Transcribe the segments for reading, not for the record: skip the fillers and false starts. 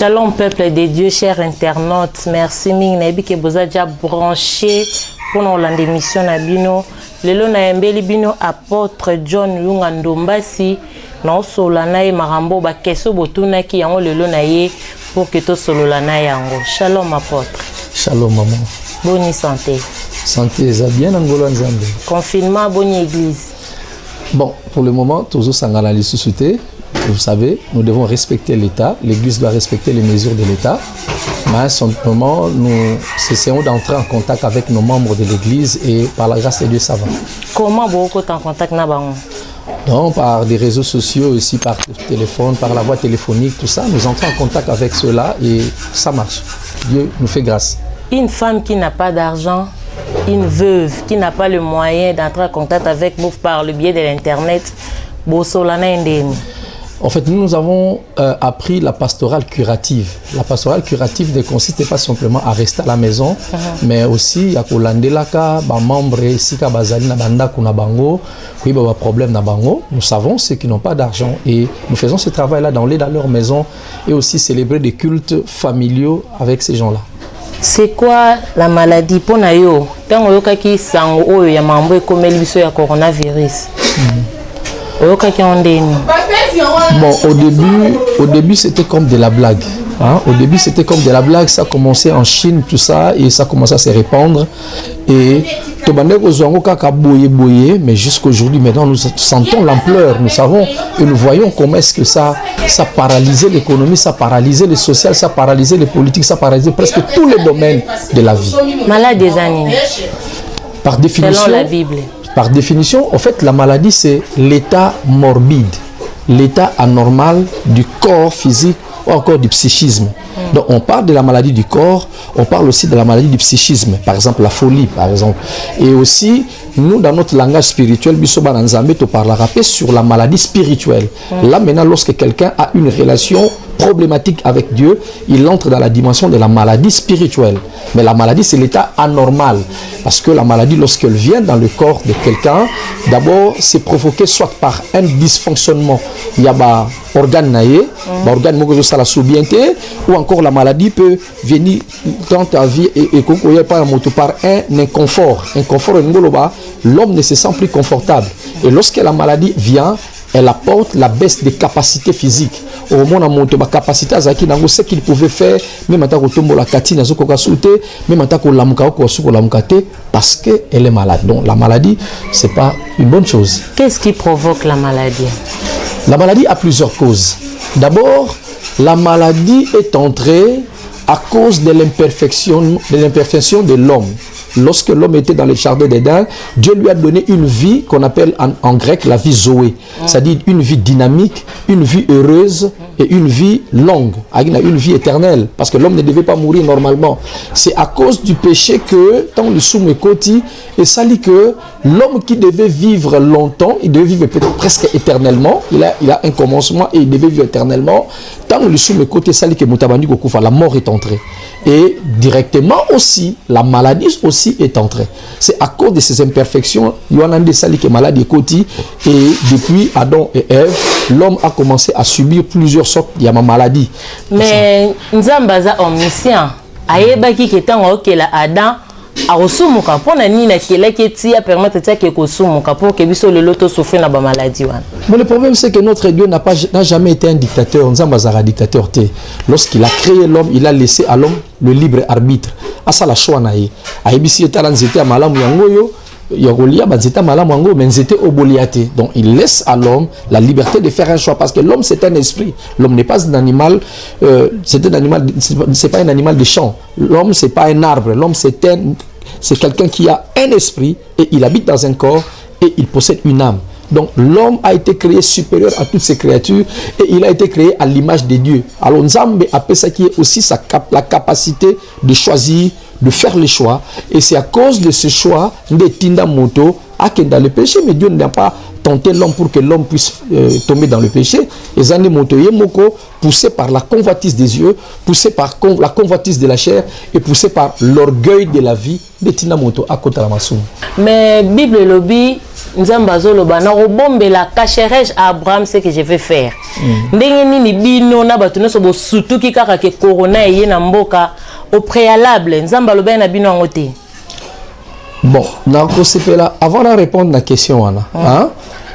Shalom peuple de Dieu, chers internautes, merci mingi que vous avez déjà branché pour nous l'émission Nabino. Lelo na yembeli bino apôtre John Lunga Ndombasi na solana e marambo ba keso botuna ki yango lelo na ye pour que to solana yango. Shalom apôtre. Shalom maman. Bonne santé. Santé ça bien ngolo nzambe. Confinement bonne église. Bon, pour le moment toujours sangala les sociétés. Vous savez, nous devons respecter l'État. L'Église doit respecter les mesures de l'État. Mais simplement, nous essayons d'entrer en contact avec nos membres de l'Église et par la grâce de Dieu, ça va. Comment vous êtes en contact avec nous? Donc, par des réseaux sociaux, aussi par téléphone, par la voie téléphonique, tout ça, nous entrons en contact avec ceux-là et ça marche. Dieu nous fait grâce. Une femme qui n'a pas d'argent, une veuve qui n'a pas le moyen d'entrer en contact avec vous par le biais de l'Internet, en fait, nous avons appris la pastorale curative. La pastorale curative ne consiste pas simplement à rester à la maison, mais aussi à kolandelaka ba membre sika bazali na banda kuna bango, qui ba problème na bango. Nous savons ceux qui n'ont pas d'argent et nous faisons ce travail-là dans leur maison et aussi célébrer des cultes familiaux avec ces gens-là. C'est quoi la maladie pour nayo? Tant oyoka ki sango oyo ya mambo ekomeli biso ya coronavirus. Oyoka ki ondeni. Bon, au début c'était comme de la blague. Hein? Au début, c'était comme de la blague. Ça a commencé en Chine, tout ça, et ça a commencé à se répandre. Et mais jusqu'aujourd'hui, maintenant, nous sentons l'ampleur, nous savons et nous voyons comment est-ce que ça paralysait l'économie, ça paralysait le social, ça paralysait les politiques, ça paralysait presque tous les domaines de la vie. Malade des animaux. Par définition, selon la Bible. Par définition, en fait, la maladie, c'est l'état morbide, l'état anormal du corps physique ou encore du psychisme. Donc on parle de la maladie du corps, on parle aussi de la maladie du psychisme, par exemple la folie, par exemple. Et aussi, nous, dans notre langage spirituel, Bisoba Nzambe te parlera sur la maladie spirituelle. Là, maintenant, lorsque quelqu'un a une relation problématique avec Dieu, il entre dans la dimension de la maladie spirituelle. Mais la maladie, c'est l'état anormal. Parce que la maladie, lorsqu'elle vient dans le corps de quelqu'un, d'abord, c'est provoqué soit par un dysfonctionnement. Il y a un organe naïe, organe la soubienté, ou encore la maladie peut venir dans ta vie et par un inconfort. Inconfort, l'homme ne se sent plus confortable. Et lorsque la maladie vient, elle apporte la baisse des capacités physiques. Au moment où on a capacité à ce qu'il pouvait faire, même à la katine, même à parce qu'elle est malade. Donc la maladie, ce n'est pas une bonne chose. Qu'est-ce qui provoque la maladie? La maladie a plusieurs causes. D'abord, la maladie est entrée à cause de l'imperfection de l'homme. Lorsque l'homme était dans le jardin d'Éden, Dieu lui a donné une vie qu'on appelle en grec la vie Zoé. C'est-à-dire une vie dynamique, une vie heureuse et une vie longue, une vie éternelle. Parce que l'homme ne devait pas mourir normalement. C'est à cause du péché que, tant le soumekoti, et ça dit que l'homme qui devait vivre longtemps, il devait vivre peut-être presque éternellement. Il a un commencement et il devait vivre éternellement. Tant le soumekoti, ça dit que Mutabandi Gokufa, la mort est entrée. Et directement aussi, la maladie aussi est entrée. C'est à cause de ces imperfections, il y en a des sali qui est malade et côté. Et depuis Adam et Ève, l'homme a commencé à subir plusieurs sortes de maladies. Mais Nzambaza omniscient, ayebaki que tant que la Adam a osumuka pour nani na kela keti a permettre que kosumuka pour que biso le loto souffre na ba maladie wana. Mais le problème c'est que notre Dieu n'a jamais été un dictateur. Nzambaza un dictateur té. Lorsqu'il a créé l'homme, il a laissé à l'homme le libre arbitre. Asa la choix na ye. Ayebisi etala nzete ya malamu yango yo. Yogolia bazeta malamu yango mais nzete oboliate. Donc il laisse à l'homme la liberté de faire un choix parce que l'homme c'est un esprit. L'homme n'est pas un animal, c'est pas un animal de champ. L'homme c'est pas un arbre. L'homme c'est quelqu'un qui a un esprit et il habite dans un corps et il possède une âme. Donc l'homme a été créé supérieur à toutes ces créatures et il a été créé à l'image de Dieu. Alors Nzambe appelle ça qui est aussi la capacité de choisir, de faire les choix. Et c'est à cause de ce choix de Tinda Moto à dans le péché, mais Dieu n'a pas tenté l'homme pour que l'homme puisse tomber dans le péché. Et Zane Moto Yemoko, poussé par la convoitise des yeux, poussé par la convoitise de la chair et poussé par l'orgueil de la vie de Tinda Moto à Kotalamasum. Mais Bible lobby nzamba zoloba na robombela cacherai à Abraham ce que je vais faire ndenge nini bino na bato nyonso bosutuki kaka ke corona eye na mboka au préalable nzamba loba na bino yango te. Bon, avant de répondre à la question,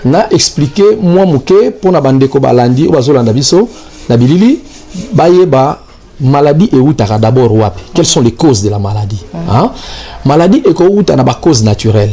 na expliqué moi muke pour na bandeko balandi ou bazolanda biso na bilili bayeba maladie et d'abord wapi. Quelles sont les causes de la maladie? Maladie et na ba cause naturelle.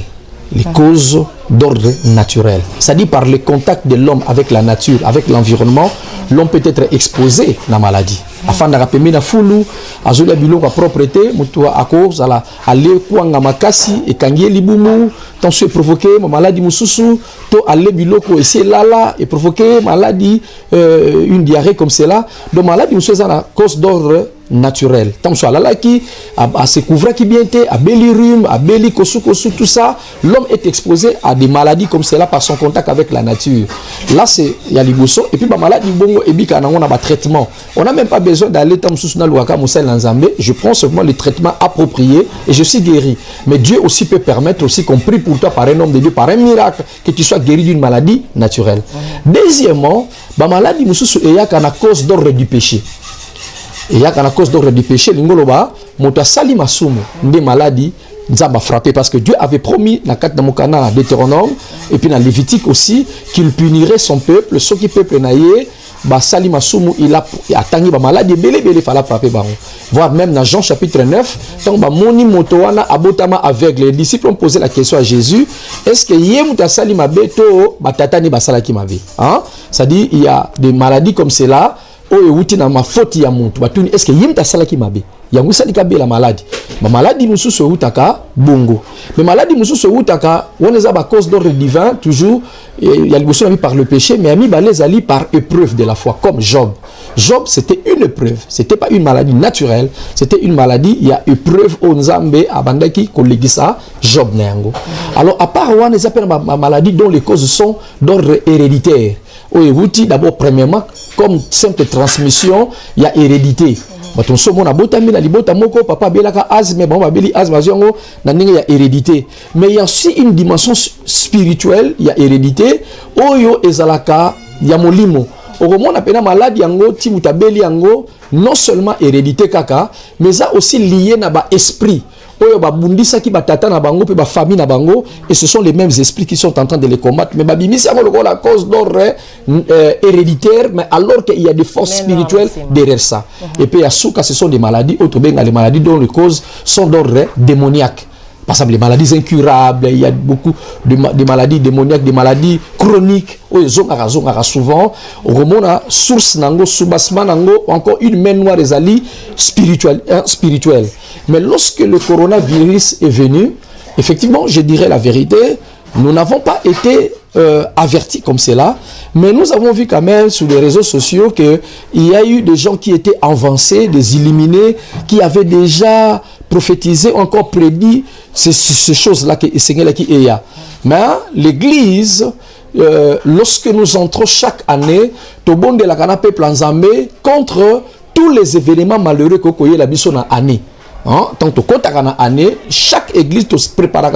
Les causes d'ordre naturel. C'est-à-dire par le contact de l'homme avec la nature, avec l'environnement, l'homme peut être exposé à la maladie. Afin de rappeler na fulu, azola biloko à propreté, mutua à cause à la aller kuanga makasi et kangie libumu, tension provoqué maladie mususu, to aller biloko essayer lala et provoquer maladie une diarrhée comme cela. Donc maladie mususu à la cause d'ordre naturel. Tant soit là qui à se couvrir qui bien été, à belly rhume, à belly kosu tout ça, l'homme est exposé à des maladies comme cela par son contact avec la nature. Là c'est il y a liboso et puis ba maladie bongo et bika na on a ba traitement. On n'a même pas besoin d'aller tam sous na luaka musel nzambe, je prends seulement les traitements appropriés et je suis guéri. Mais Dieu aussi peut permettre aussi qu'on prie pour toi par un homme de Dieu par un miracle que tu sois guéri d'une maladie naturelle. Deuxièmement, ba maladie mususu e ya kana cause d'ordre du péché. Et il y a la cause d'ordre du péché, l'ingoloba, mota sali masumu, des maladies, nzamba frappé parce que Dieu avait promis dans 4 Namokana, Deutéronome, et puis dans Lévitique aussi, qu'il punirait son peuple, ceux qui peuple naïe, bah sali masumu, il a attendu ba maladie, belé, fallait frapper baron. Voir même dans Jean chapitre 9, tant ba moni motoana abotama aveugle, les disciples ont posé la question à Jésus, est-ce que yemuta sali mabeto, batatani basalaki mabe? C'est-à-dire, il y a des maladies comme cela, outi na mafoti ya muntu batuni est-ce que yimta salaki mabe yango salika be la maladie ma maladie mususu utaka bongo mais maladie mususu utaka oneza ba cause d'ordre divin toujours il y a l'émotion par le péché mais ami balez ali par épreuve de la foi comme Job. Job c'était une épreuve, c'était pas une maladie naturelle, c'était une maladie il y a épreuve au nzambe abandaki kollegisa Job nango. Alors à part oneza per ma maladie dont les causes sont d'ordre héréditaire. D'abord, premièrement, comme simple transmission, il y a hérédité. Papa belaka asthme, il y a hérédité. Mais il y a aussi une dimension spirituelle, il y a hérédité. Oyo ezalaka, il y a molimo. Au moment on appelle maladie yango, timutabeli yango, non seulement hérédité kaka, mais ça aussi lié na ba esprit. Oyo ba bundisa ki batata na bango pe ba famille na bango et ce sont les mêmes esprits qui sont en train de les combattre mais ba bimisi yango la cause d'ordre héréditaire mais alors qu'il y a des forces spirituelles derrière ça. Et puis asuka ce sont des maladies autres benga les maladies dont les causes sont d'ordre démoniaque. Par exemple, les maladies incurables, il y a beaucoup de maladies démoniaques, des maladies chroniques. Souvent, au remonte source nango, soubassement nango, encore une main noire des alliés spirituelle. Mais lorsque le coronavirus est venu, effectivement, je dirais la vérité, nous n'avons pas été avertis comme cela, mais nous avons vu quand même sur les réseaux sociaux qu'il y a eu des gens qui étaient avancés, des illuminés, qui avaient déjà prophétisé, encore prédit ces choses-là que Seigneur qui est là. Mais l'Église, lorsque nous entrons chaque année, Tobon de la canapé plan Zambé contre tous les événements malheureux que vous la mission en année. Tant que année, chaque église se prépare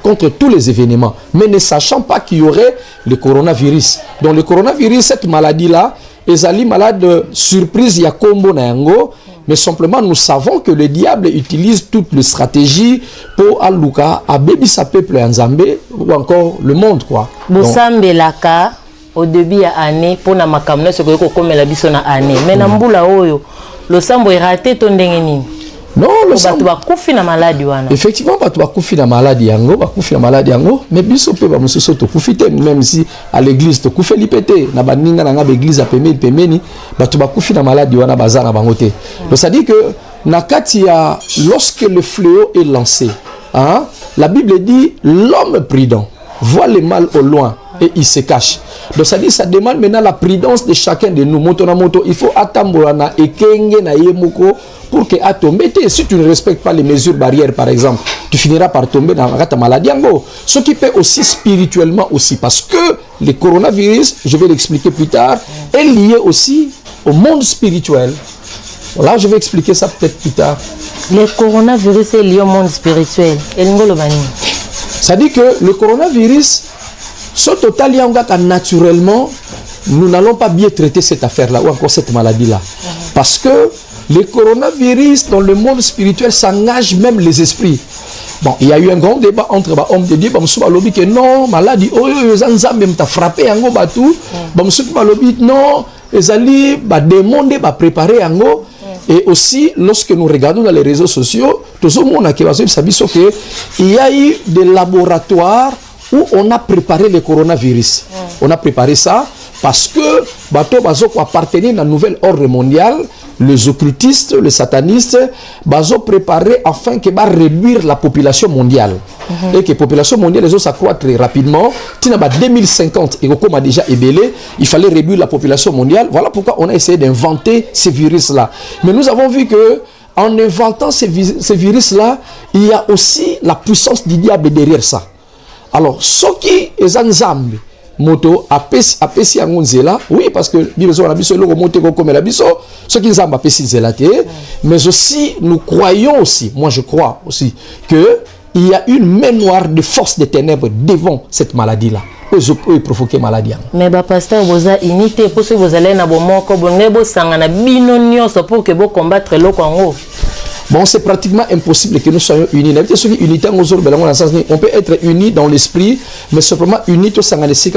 contre tous les événements, mais ne sachant pas qu'il y aurait le coronavirus. Donc le coronavirus, cette maladie-là, est une maladie surprise, il y a combo nango. Mais simplement, nous savons que le diable utilise toutes les stratégies pour aluka, abébi sa peuple en Zambé ou encore le monde, quoi. Bosambe laka au début de l'année pour na makamna ce que comme la biso na année. Mais na mbula oyo, le sambo est raté ton dengeni. Non, le sambo va koufi na maladie wana. Effectivement, ba tu va koufi na maladie yango, ba koufi na maladie yango, mais biso pe ba musoso to koufite même si à l'église to koufe lipete na baninga na ngaba église a pemeni, ba tu va koufi na maladie wana bazana bangote. Donc ça dit que na katia lorsque le fléau est lancé, la Bible dit l'homme prudent voit le mal au loin et il se cache. Donc ça dit ça demande maintenant la prudence de chacun de nous. Moto, il faut attendre na ekenge na yemoko pour que à tomber. Si tu ne respectes pas les mesures barrières par exemple, tu finiras par tomber dans ta maladie. Ce qui peut aussi spirituellement aussi parce que le coronavirus, je vais l'expliquer plus tard, est lié aussi au monde spirituel. Là, je vais expliquer ça peut-être plus tard. Le coronavirus est lié au monde spirituel. Ça dit que le coronavirus, ce total, naturellement, nous n'allons pas bien traiter cette affaire-là ou encore cette maladie-là. Parce que le coronavirus, dans le monde spirituel, s'engage même les esprits. Bon, il y a eu un grand débat entre les hommes de Dieu, que non, maladie, même t'a frappé, non, les alliés, démons, préparer, et aussi, lorsque nous regardons dans les réseaux sociaux, tout le monde a il y a eu des laboratoires où on a préparé le coronavirus. On a préparé ça parce que bateau appartenait à la nouvelle ordre mondiale, les occultistes, les satanistes, bazo préparé afin que réduire la population mondiale. Et que la population mondiale les s'accroître très rapidement. Tina 2050 et comme a déjà ébélé, il fallait réduire la population mondiale. Voilà pourquoi on a essayé d'inventer ces virus-là. Mais nous avons vu que en inventant ces virus-là, il y a aussi la puissance du diable derrière ça. Alors, ce qui est en Zambie, moto apesi angonzela, oui, parce que biso na biso loko monte comme la biso, ce qui Zambie apesi zelate, mais aussi nous croyons aussi, moi je crois aussi que il y a une main noire de force des ténèbres devant cette maladie-là. Je peux provoquer maladie. Mais pasteur, vous avez unité pour que vous allez na bomoko, bonebo sangana binonio pour que vous combattre le Congo. Bon, c'est pratiquement impossible que nous soyons unis. On peut être unis dans l'esprit, mais simplement unis tous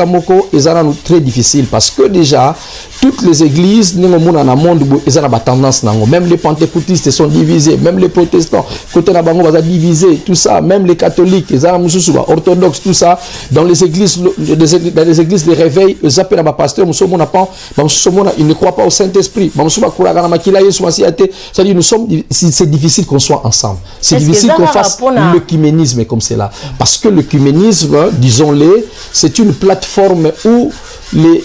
moko est très difficile parce que déjà toutes les églises dans le monde ils ont tendance même les pentecôtistes sont divisés, même les protestants côté na bango va divisé, tout ça, même les catholiques, les orthodoxes, tout ça dans les églises de réveil, ils appellent à pasteur, ils ne croient pas au Saint-Esprit. C'est-à-dire nous sommes c'est difficile qu'on soit ensemble. C'est difficile qu'on fasse l'œcuménisme comme cela. Parce que l'œcuménisme, disons-le, c'est une plateforme où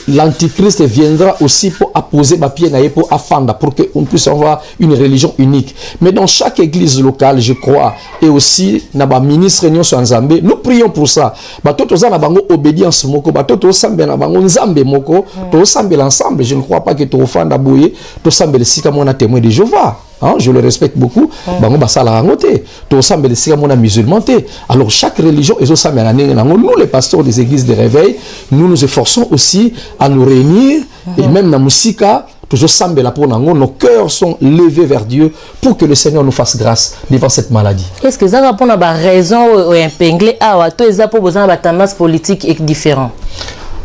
l'antichrist viendra aussi pour apposer ma pied pour affanda, pour qu'on puisse avoir une religion unique. Mais dans chaque église locale, je crois, et aussi dans la ministre réunion sur Nzambe, nous prions pour ça. Batoto na bango obédience moko, batoto sambe na bango Nzambe moko, to sambe l'ensemble. Je ne crois pas que to fanda boye, to sambe le sika mona témoin de Jéhovah. Hein, je le respecte beaucoup. Bango basala rangote, to sambe le sika mona musulman te. Alors chaque religion est au sambe na nengo. Nous les pasteurs des églises de réveil, nous nous efforçons aussi à nous réunir et même dans Musika, toujours sambe la pour nango, nos cœurs sont levés vers Dieu pour que le Seigneur nous fasse grâce devant cette maladie. Est-ce que ça répond à la raison ou épinglé à toi ils ont besoin de tendance politique est différent?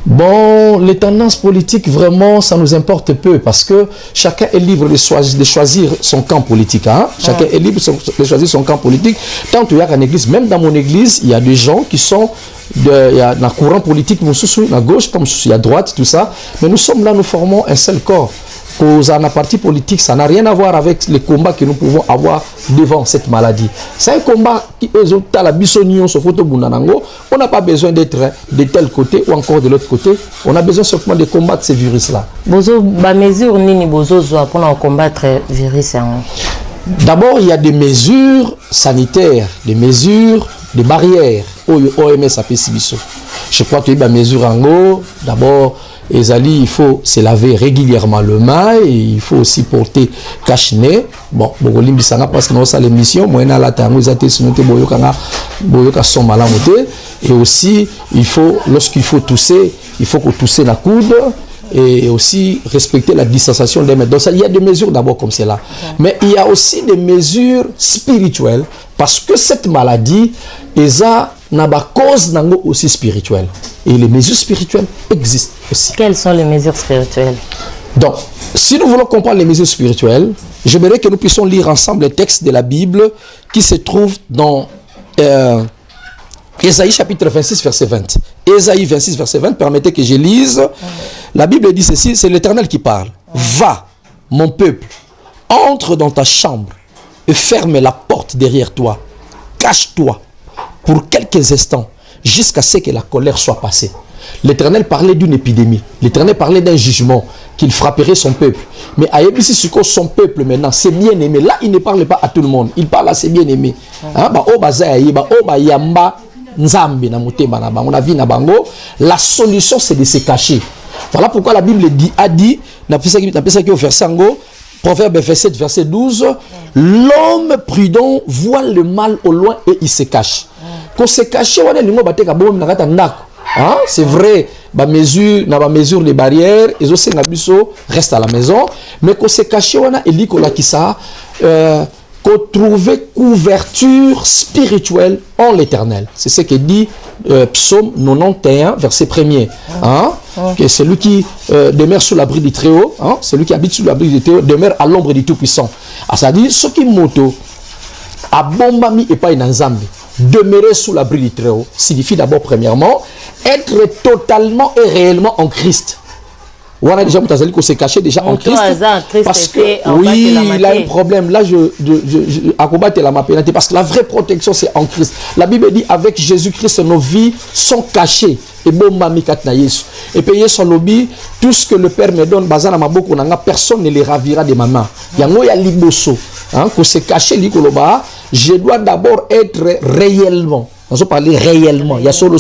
Bon, les tendances politiques, vraiment, ça nous importe peu parce que chacun est libre de choisir son camp politique. Hein? Chacun est libre de choisir son camp politique. Tant qu'il y a une église, même dans mon église, il y a des gens qui sont il y a un courant politique, à gauche, comme à droite, tout ça. Mais nous sommes là, nous formons un seul corps. Cause à la partie politique, ça n'a rien à voir avec les combats que nous pouvons avoir devant cette maladie. C'est un combat qui est à la bisognon sur photo bunanango. On n'a pas besoin d'être de tel côté ou encore de l'autre côté. On a besoin simplement de combattre ces virus-là. Bozo, ba mesure nini bozo pour combattre virus. D'abord, il y a des mesures sanitaires, des mesures de barrières. OMS a fait Sibiso. Je crois qu'il y a des mesures en haut. D'abord, il faut se laver régulièrement le main et il faut aussi porter cache-nez. Bon, parce que nous avons l'émission, et aussi, lorsqu'il faut tousser, il faut qu'on tousse la coude et aussi respecter la distanciation des mains. Donc, il y a des mesures d'abord comme cela. Mais il y a aussi des mesures spirituelles parce que cette maladie, n'a pas cause aussi spirituelle. Et les mesures spirituelles existent aussi. Quelles sont les mesures spirituelles? Donc, si nous voulons comprendre les mesures spirituelles, j'aimerais que nous puissions lire ensemble les textes de la Bible qui se trouvent dans Ésaïe chapitre 26, verset 20. Ésaïe 26, verset 20, permettez que je lise. La Bible dit ceci, c'est l'Éternel qui parle. Va, mon peuple, entre dans ta chambre et ferme la porte derrière toi. Cache-toi pour quelques instants, jusqu'à ce que la colère soit passée. L'Éternel parlait d'une épidémie. L'Éternel parlait d'un jugement qu'il frapperait son peuple. Mais à Yébissi, son peuple maintenant, c'est bien aimé. Là, il ne parle pas à tout le monde. Il parle à ses bien-aimés. La solution, c'est de se cacher. Voilà pourquoi la Bible a dit, Proverbe 27, verset 12, l'homme prudent voit le mal au loin et il se cache. Qu'on se cache, on est le mot bateka bon na kata ndako. Hein? C'est vrai, ba mesure les barrières, et aussi ngabiso reste à la maison, mais qu'on se cache, on a éli qu'on a qui ça, qu'on trouve couverture spirituelle en l'Éternel. C'est ce que dit Psaume 91, verset 1er. Hein? Que celui qui demeure sous l'abri du Très-Haut, hein? Celui qui habite sous l'abri du Très-Haut, demeure à l'ombre du Tout-Puissant. C'est-à-dire, ce qui moto, a bombami et pas une ensemble. Demeurer sous l'abri du Très-Haut signifie d'abord, premièrement, être totalement et réellement en Christ. On a déjà s'est caché déjà en Christ. Parce que, oui, il a un problème. Là, parce que la vraie protection, c'est en Christ. La Bible dit, avec Jésus-Christ, nos vies sont cachées. Et puis, tout ce que le Père me donne, personne ne les ravira de ma main. Il y a liboso. Qu'on s'est caché, je dois d'abord être réellement. On va parler réellement. Il y a solo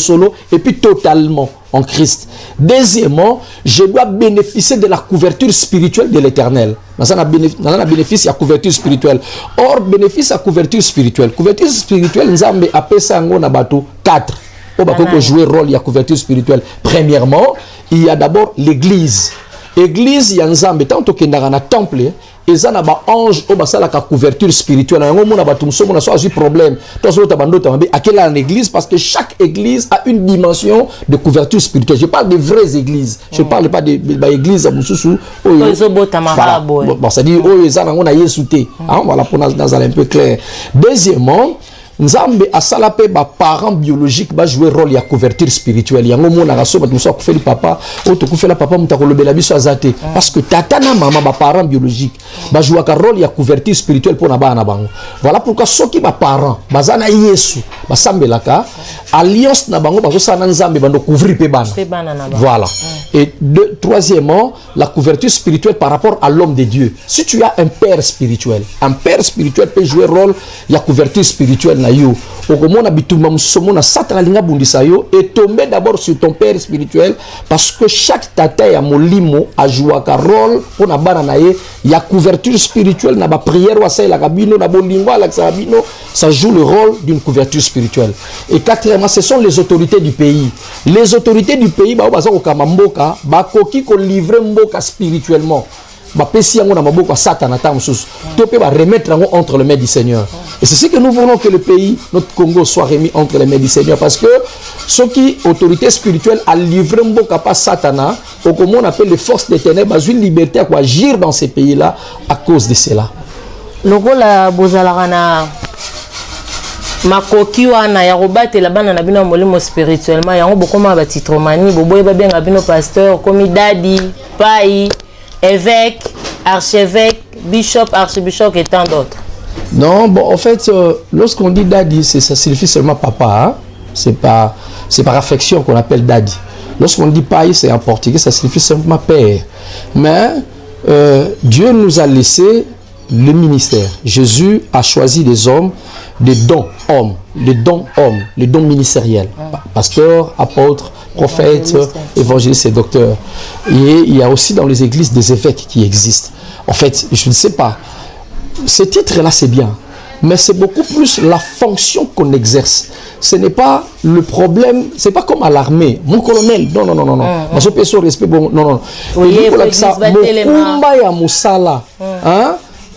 et puis totalement en Christ. Deuxièmement, je dois bénéficier de la couverture spirituelle de l'Éternel. Dans un bénéfice, il y a couverture spirituelle. Or, bénéfice à couverture spirituelle. Couverture spirituelle, nous avons appelé ça en 4. On va jouer rôle, il y a couverture spirituelle. Premièrement, il y a d'abord l'église. L'église, il y a un tant qu'il y a un temple. Et ça n'a pas ange au bas la couverture spirituelle. On a un problème. À quelle est l'église? Parce que chaque église a une dimension de couverture spirituelle. Je parle des vraies églises. Je ne parle pas des églises à Moussoussou. Bon, ça dit, on a yesouté. Voilà, pour nous aller un peu clair. Deuxièmement, Nzambe asala pe ba parents biologiques ba jouer rôle ya couverture spirituelle. Yango mona raso ba tusa ko feli papa, o to ko fela papa muta ko lobela biso azate parce que tata na maman ba parents biologiques ba jouer ka rôle ya couverture spirituelle pour na bana bango. Voilà pourquoi soki ba parents bazana Yesu ba sambelaka alliance na bango ba ko sana Nzambe bando couvrir pe bana. Voilà. Et troisièmement, la couverture spirituelle par rapport à l'homme de Dieu. Si tu as un père spirituel peut jouer rôle ya couverture spirituelle. Et tomber d'abord sur ton père spirituel parce que chaque tata a molimo a joué un rôle pour na bananaye il y a couverture spirituelle na ba prière wa la kabino na bolingo la kabino ça joue le rôle d'une couverture spirituelle. Et quatrièmement, ce sont les autorités du pays. Les autorités du pays ba baza ko kamamboka ba koki ko livrer mboka spirituellement. Remettre entre les mains du Seigneur. Et c'est ce que nous voulons que le pays, notre Congo, soit remis entre les mains du Seigneur. Parce que ceux qui, autorité spirituelle, a livré un pas Satana, au comment on appelle les forces des ténèbres, ont une liberté à agir dans ces pays-là à cause de cela. Lokola bozalarana makoki wana ya robate la bana na bino molimo spirituellement yango bokoma ba titromanie boboye ba benga bino pasteur komi dadi pai évêque, archevêque, bishop, archbishop et tant d'autres. Non, bon, en fait, lorsqu'on dit daddy, ça signifie seulement papa. Hein? C'est par affection qu'on appelle daddy. Lorsqu'on dit pai, c'est en portugais, ça signifie simplement père. Mais Dieu nous a laissé le ministère. Jésus a choisi des hommes, des dons hommes, les dons ministériels. Pasteur, apôtre, prophète, évangéliste et docteur. Et il y a aussi dans les églises des évêques qui existent. En fait, je ne sais pas. Ce titre-là, c'est bien. Mais c'est beaucoup plus la fonction qu'on exerce. Ce n'est pas le problème. C'est pas comme à l'armée. Mon colonel, non. Moi, je paie respect. Non, non. Oui, il faut ça. Mokumba musala.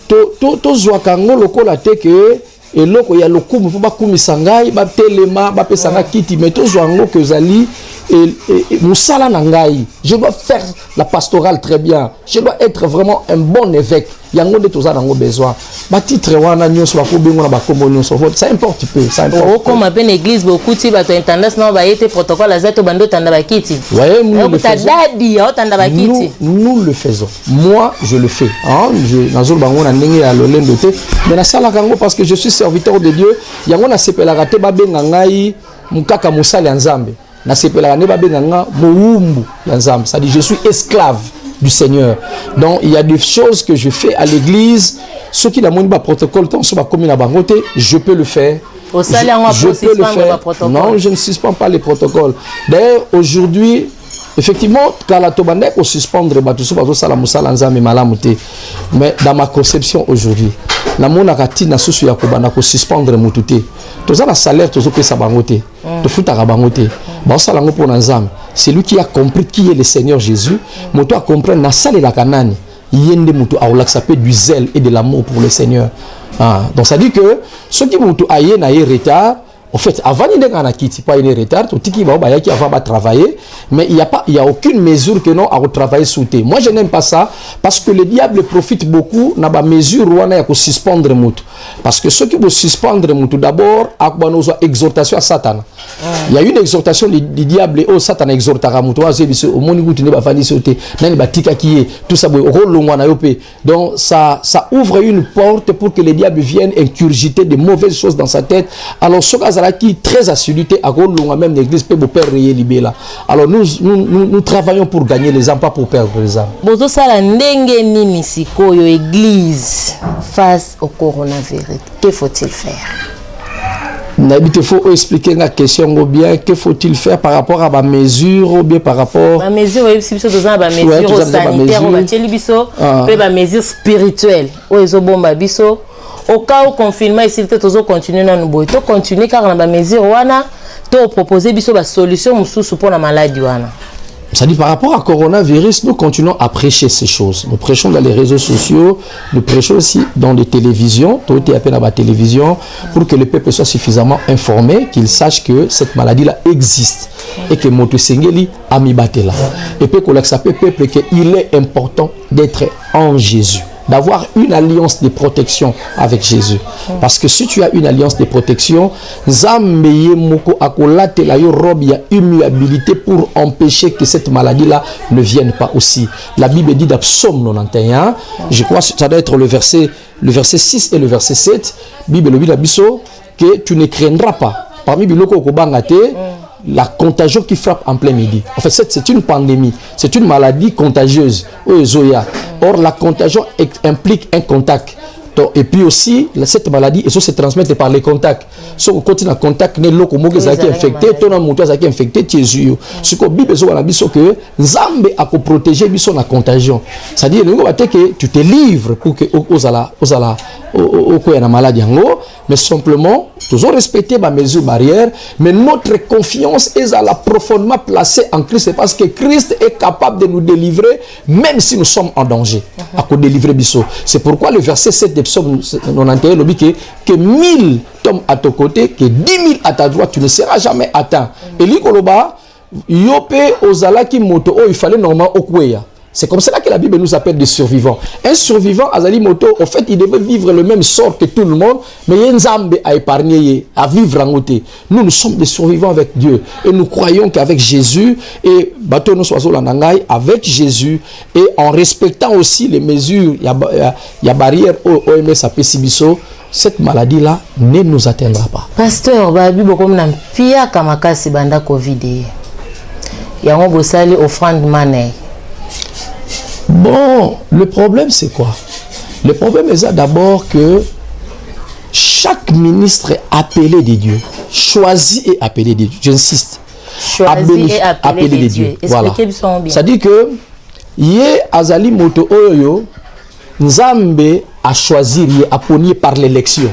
To zwakango lokola teke. Et là, il y a le coup, il faut pas comme sangai, ba telema, ba pesanga kiti, mais tous les que zali et musala nangai. Je dois faire la pastorale très bien. Je dois être vraiment un bon évêque. Yango de tous les besoin. Ba titre wana nyonso ba ko bengo na ba kombo nyonso. Ça importe peu, ça importe. Oh, comme ben église beaucoup ti ba to intendance na ba yete protocole azato bando tanda ba kiti. Ouais, nous le faisons. Tanda ba kiti. Nous le faisons. Moi, je le fais. Hein, je nazol bango na ndenge ya lolendo te, mais na sala kango parce que je suis serviteur de Dieu. Yango na sepela te ba benga ngai mukaka musali ya Nzambe. Na sepela ne ba benga nga muumbu ya Nzambe. Ça dit je suis esclave du Seigneur. Donc il y a des choses que je fais à l'église, ceux qui n'ont pas de protocole, je peux le faire. Je peux le faire. Non, je ne suspends pas les protocoles. D'ailleurs, aujourd'hui, effectivement kala to bande ko suspendre bato so bazo sala musala nzambe malamu te, mais dans ma conception aujourd'hui na mona katina susu ya ko banda ko suspendre mutu te, toza na salaire tozo pesa bango te, to futaka bango te, ba sala ngo pona nzambe. C'est lui qui a compris qui est le Seigneur Jésus, moto a compris na sala la kanani yende mutu a relaxé du zèle et de l'amour pour le Seigneur. Donc ça dit que ceux qui mutu aye na ye retard. En fait, avant il n'y a pas de retard, qui va travailler, mais il n'y a aucune mesure que non à retravailler sous thé. Moi, je n'aime pas ça parce que le diable profite beaucoup dans la mesure où on a suspendre moutou. Parce que ceux qui vont suspendre moutou, d'abord, il y a une exhortation à Satan. Il y a une exhortation du diable, oh Satan exhortera moutou, au monde où tu n'es pas fallu sauter, tout ça, donc ça ouvre une porte pour que le diable vienne incurgiter de mauvaises choses dans sa tête. Alors, ce qui très assiduité à même l'église peut perdre libéla. Alors nous travaillons pour gagner les âmes, pas pour perdre les âmes. Bozo sala ndenge nini sikoyo église face au coronavirus. Que faut-il faire? Il faut expliquer la question bien. Que faut-il faire par rapport à ma mesure ou bien par rapport à mesure mesure sanitaire ou ma mesure spirituelle ou ezobomba biso. Au cas où confinement ici toujours continuer dans nous to continuer car on a mesure wana to proposer biso ba solution mususu pour la maladie wana. Ça dit par rapport à coronavirus, nous continuons à prêcher ces choses. Nous prêchons dans les réseaux sociaux, nous prêchons aussi dans les télévisions, tout est à peine à la télévision, pour que le peuple soit suffisamment informé, qu'il sache que cette maladie-là existe et que Moto Sengeli a mis batela. Et puis qu'on l'accepte peuple qu'il est important d'être en Jésus, d'avoir une alliance de protection avec Jésus. Parce que si tu as une alliance de protection, Zambeye moko akolate la yo robe ya immuabilité pour empêcher que cette maladie-là ne vienne pas aussi. La Bible dit dans Psaume 91, je crois que ça doit être le verset 6 et le verset 7, Bible dit que tu ne craindras pas. Parmi biloko okobangate, la contagion qui frappe en plein midi. En fait, c'est une pandémie, c'est une maladie contagieuse. Or, la contagion implique un contact. Et puis aussi, cette maladie se transmet par les contacts. Si on continue à contact, les locaux qui sont infectés, ton amour qui est infecté, tu es sûr. Ce que la Bible dit, que Nzambe a protégé la contagion. C'est-à-dire que tu te livres pour que la maladie, mais simplement, toujours respecter ma mesure barrière, mais notre confiance est profondément placée en Christ, parce que Christ est capable de nous délivrer, même si nous sommes en danger. C'est pourquoi le verset 7 de Psaume 91 nous dit que 1000 tombent à ton côté, que 10 000 à ta droite, tu ne seras jamais atteint. Et l'ikoloba, yope ozalaki moto, il fallait normalement okweya. C'est comme cela que la Bible nous appelle des survivants. Un survivant, Azali Moto, en fait, il devait vivre le même sort que tout le monde, mais il y a Nzambe à épargner, à vivre en côté. Nous sommes des survivants avec Dieu. Et nous croyons qu'avec Jésus, et avec Jésus, et en respectant aussi les mesures, il y a barrière OMS à Pessibiso, cette maladie-là ne nous atteindra pas. Pasteur, Babi Bokom n'a pia kamakasi banda Covid. Il y a un bossali offrande monnaie. Bon, le problème c'est quoi? Le problème est d'abord que chaque ministre est appelé de Dieu, choisi et appelé de Dieu. J'insiste. Choisi et appelé de Dieu. Voilà. Ça dit que Yé Azali Moto Oyo Nzambe a choisi a pogné par l'élection.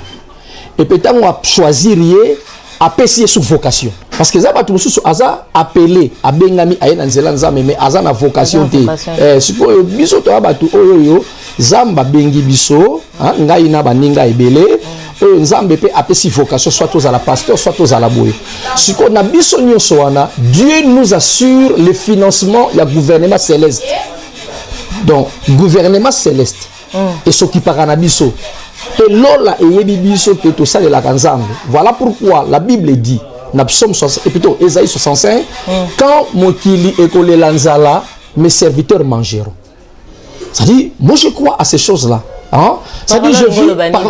Et peut-être on a choisi a payé sous vocation. Parce que Zaba Toumoussou Aza appelé à Bengami à Yenanzela Nzambe, mais Aza na vocation. Si vous biso to abatu oyo Zamba bengi biso, ngai na baninga ebele, Nzambe pe apesi vocation soit aux à la pasteur, soit aux à la boue. Si qu'on a biso nyonso wana, Dieu nous assure le financement du gouvernement céleste. Donc gouvernement céleste et ce qui par anabiso. Et lola et biso que tout ça de la Nzambe. Voilà pourquoi la Bible dit na Psaume 60 et plutôt Ésaïe 65 quand mokili ekole lanzala mes serviteurs mangeront. Ça dit moi je crois à ces choses là. Ça dit je vis par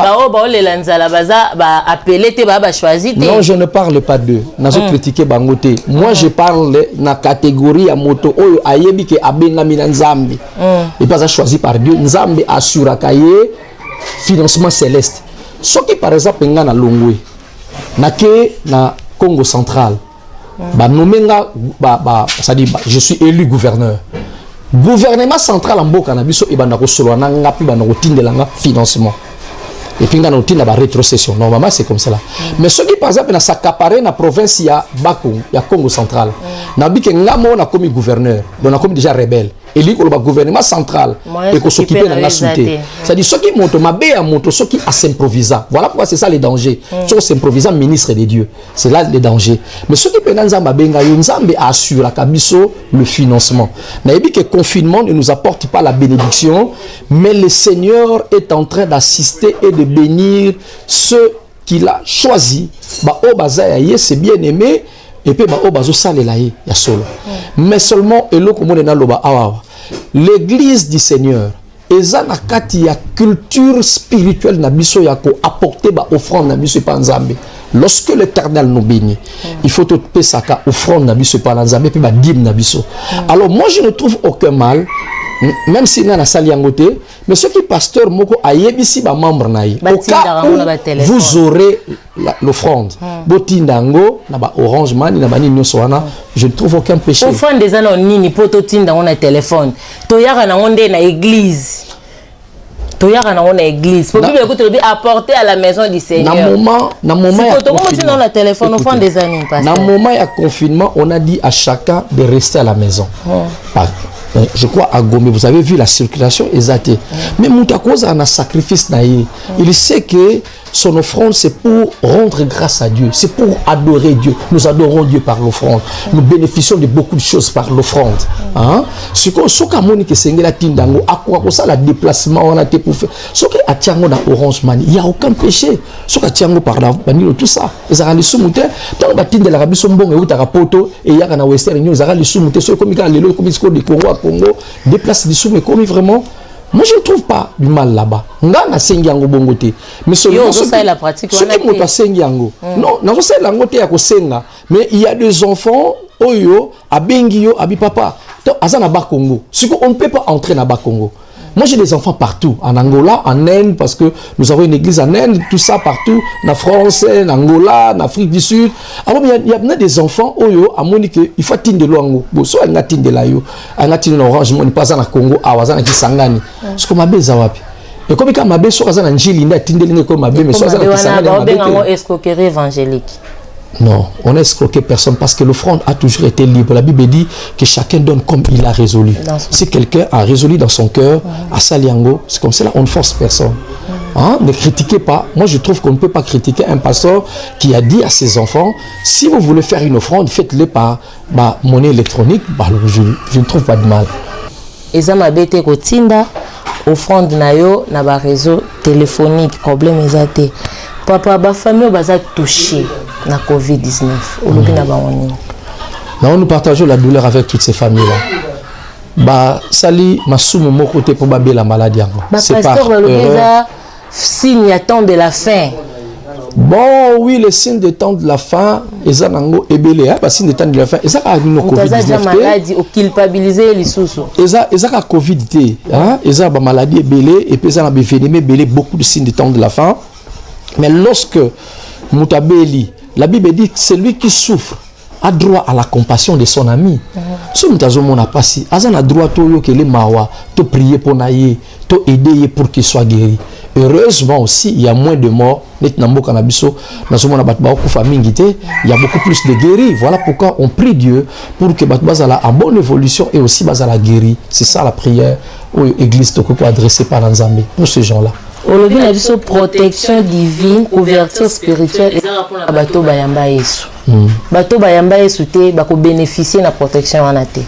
non, je ne parle pas d'eux. Nazo critiquer bangote. Moi je parle na catégorie à moto oyo ayebi ke abengami na Nzambe. Et pas choisi par Dieu. Nzambe assura kaye financement céleste. Ce qui par exemple nga na Longwe na ke na Congo central je suis élu gouverneur. Gouvernement central en Boka Nabiso et Banako Solana, puis Banako Tindelanga financement. Et puis, on a une rétrocession. Normalement, c'est comme ça. Mais ce qui, par exemple, dans s'accaparer dans la province, il y a Bako, il y a Congo central. Nabi que Ngamo a commis gouverneur, on a commis déjà rebelle. Et lui, le gouvernement central, et qu'on s'occupe de la société. C'est-à-dire, ceux qui montent, ceux qui s'improvisent. Voilà pourquoi c'est ça les dangers. Ceux qui s'improvisent, ministre des dieux. C'est là les dangers. Mais ceux qui peuvent assurer le financement. Nabi que le confinement ne nous apporte pas la bénédiction, mais le Seigneur est en train d'assister et de bénir ceux qu'il a choisis. C'est bien aimé. Et puis, mais seulement, l'église du Seigneur, et ça na kati ya culture spirituelle na biso ya ko apporter ba offrande na biso pa nzambe. Lorsque l'Éternel nous bénit, il faut tout pesaka offrande na biso pa nzambe puis ba dîme na biso. Alors moi je ne trouve aucun mal, même si na sali yangote, mais ce qui pasteur moko ayebisi ba membre na yi. Au cas où vous aurez l'offrande, botindango na ba Orange Money na ba ni nyoswana, je ne trouve aucun péché. Offrande des anons nini poto tindango na téléphone. To yaka na onde na église. To yaka na onde église. Pour bible écoute apporter à la maison du Seigneur. Na moment ya confinement na téléphone offrande des années pasteur. Na moment ya confinement, on a dit à chacun de rester à la maison. Je crois à Gomé, vous avez vu la circulation exacte. Mais Moutakouz a un sacrifice naïe. Il sait que son offrande c'est pour rendre grâce à Dieu, c'est pour adorer Dieu. Nous adorons Dieu par l'offrande. Nous bénéficions de beaucoup de choses par l'offrande. Ce que Monique Sengela Tindango, à quoi ça le déplacement on a été pour faire. Ce que à Tiango dans Orange Money, il n'y a aucun péché. Ce que Tiango par là, tout ça. Ils ont les sous-moutins. Tant que Tinda la Rabbi Sombong et Outarapoto et il y a un Western Union, ils ont les sous-moutins. Ce comme il le comme du Congo, déplace des sous, mais comme vraiment. Moi, je ne trouve pas du mal là-bas. Ngana sengiango bongote. Mais seulement ce qui la pratique on sengiango. Non, non c'est la ngote ya ko senga. Mais il y a des enfants oyo abengio abi papa. Donc azana ba Congo. Ce qu'on ne peut pas entrer dans ba Congo. Moi, j'ai des enfants partout, en Angola, en Inde, parce que nous avons une église en Inde, tout ça partout, en France, en Angola, en Afrique du Sud. Alors, il y a des enfants, à Monique, il faut atteindre l'ango. Soit il y a atteindre l'ango, il y a atteindre l'orange, il pas en Congo, il y a Kisangani. C'est comme un zawapi. Et comme il y a un soit il y a un Njili, il y a atteindre l'ango comme un mais soit il y a Kisangani. Il y a une escroquerie évangélique. Non, on n'a escroqué personne parce que l'offrande a toujours été libre. La Bible dit que chacun donne comme il a résolu. Si quelqu'un a résolu dans son cœur, à Saliango, c'est comme cela, on ne force personne. Ne critiquez pas. Moi, je trouve qu'on ne peut pas critiquer un pasteur qui a dit à ses enfants, si vous voulez faire une offrande, faites-le par monnaie électronique. Je ne trouve pas de mal. Et ça m'a bêté Kotinda, offrande nayo, na ba réseau téléphonique, problème exacté. Papa, ba famille baza touché na COVID-19. Nous partageons la douleur avec toutes ces familles-là. Sali, ma somme mon côté pour baber la maladie. C'est pas erreur. Signe attend de la fin. Bon, oui, les signes de temps de la fin, ils ont ébélé, les signes de temps de la fin, ils ont une COVID-19. Maladie, ou culpabiliser les sous. Ils ont COVID, ils ont une maladie ébélée, et puis ils ont ébélé beaucoup de signes de temps de la fin. Mais lorsque Moutabeli, la Bible dit que celui qui souffre a droit à la compassion de son ami. Si nous avons passé, il a droit de prier pour naïe, de aider pour qu'il soit guéri. Heureusement aussi, il y a moins de morts. Il y a beaucoup plus de guéris. Voilà pourquoi on prie Dieu pour que Batbazala a bonne évolution et aussi Bazala guéri. C'est ça la prière où l'église peut adresser par Nzambe pour ces gens-là. Aujourd'hui, la vision protection divine, couverture spirituelle, et ça bateau bayamba yesu. Bateau bayamba yesu te bako bénéficier de la protection en athée.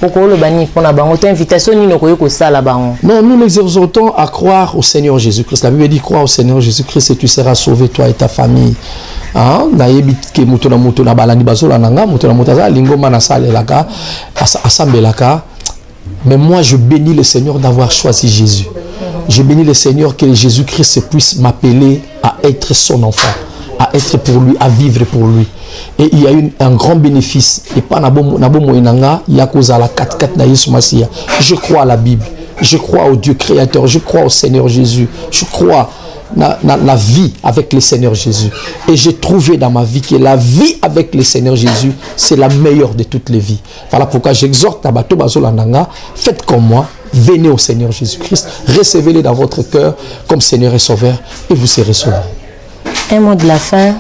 Pourquoi le bani pour la banque invitation ni nokoyo ko sala bango. Non, nous les exhortons à croire au Seigneur Jésus-Christ. La Bible dit crois au Seigneur Jésus-Christ et tu seras sauvé toi et ta famille. Na yebi ke muto na balani bazola nanga muto na mutaza lingoma na sale laka asambelaka. Mais moi je bénis le Seigneur d'avoir choisi Jésus. Je bénis le Seigneur que Jésus-Christ puisse m'appeler à être son enfant, à être pour lui, à vivre pour lui. Et il y a eu un grand bénéfice. Et pas je crois à la Bible, je crois au Dieu créateur, je crois au Seigneur Jésus, je crois la vie avec le Seigneur Jésus. Et j'ai trouvé dans ma vie que la vie avec le Seigneur Jésus, c'est la meilleure de toutes les vies. Voilà pourquoi j'exhorte à Bato Bazolandanga, faites comme moi, venez au Seigneur Jésus-Christ, recevez-le dans votre cœur comme Seigneur et Sauveur, et vous serez sauvés. Un mot de la fin,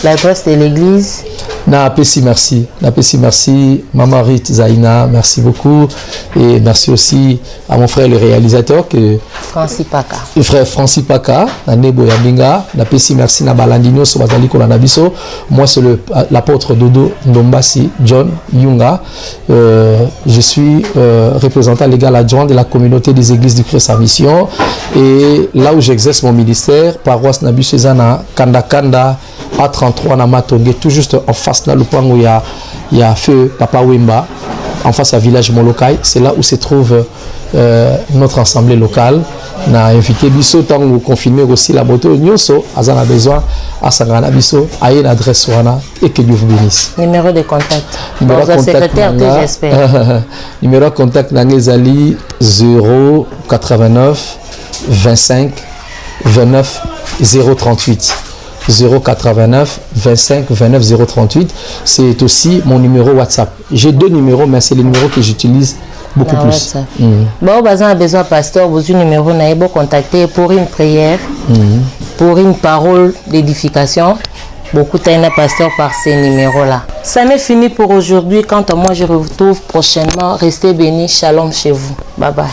l'adresse de l'église. Merci, Maman Rite Zaina, merci beaucoup. Et merci aussi à mon frère le réalisateur, Francis Paka. Le frère Francis Paka, Nebo Yabinga. Merci na Balandino Sobazali Kolanabiso. Moi, c'est l'apôtre Dodo Ndombasi, John Yunga. Je suis représentant légal adjoint de la communauté des églises du Christ en mission. Et là où j'exerce mon ministère, paroisse Nabi Sezana, Kanda, A33 na Matonge, tout juste en face de l'Upango, il y a feu Papa Wemba, en face à village Molokai. C'est là où se trouve notre assemblée locale. On a invité Bisso, tant que confirmer aussi la moto Nyoso, Azana besoin, à Sangana Bisso, à une adresse Wana, et que Dieu vous bénisse. Numéro de contact. Numéro de contact. Secrétaire, j'espère. Numéro de contact, Nangezali 089 25 29 038. 089 25 29 038. C'est aussi mon numéro WhatsApp. J'ai 2 numéros, mais c'est le numéro que j'utilise beaucoup plus. Bon, vous avez besoin, pasteur, vous avez un numéro, vous pouvez contacter pour une prière, pour une parole d'édification. Beaucoup de pasteur par ces numéros-là. Ça n'est fini pour aujourd'hui. Quant à moi, je vous retrouve prochainement. Restez bénis. Shalom chez vous. Bye bye.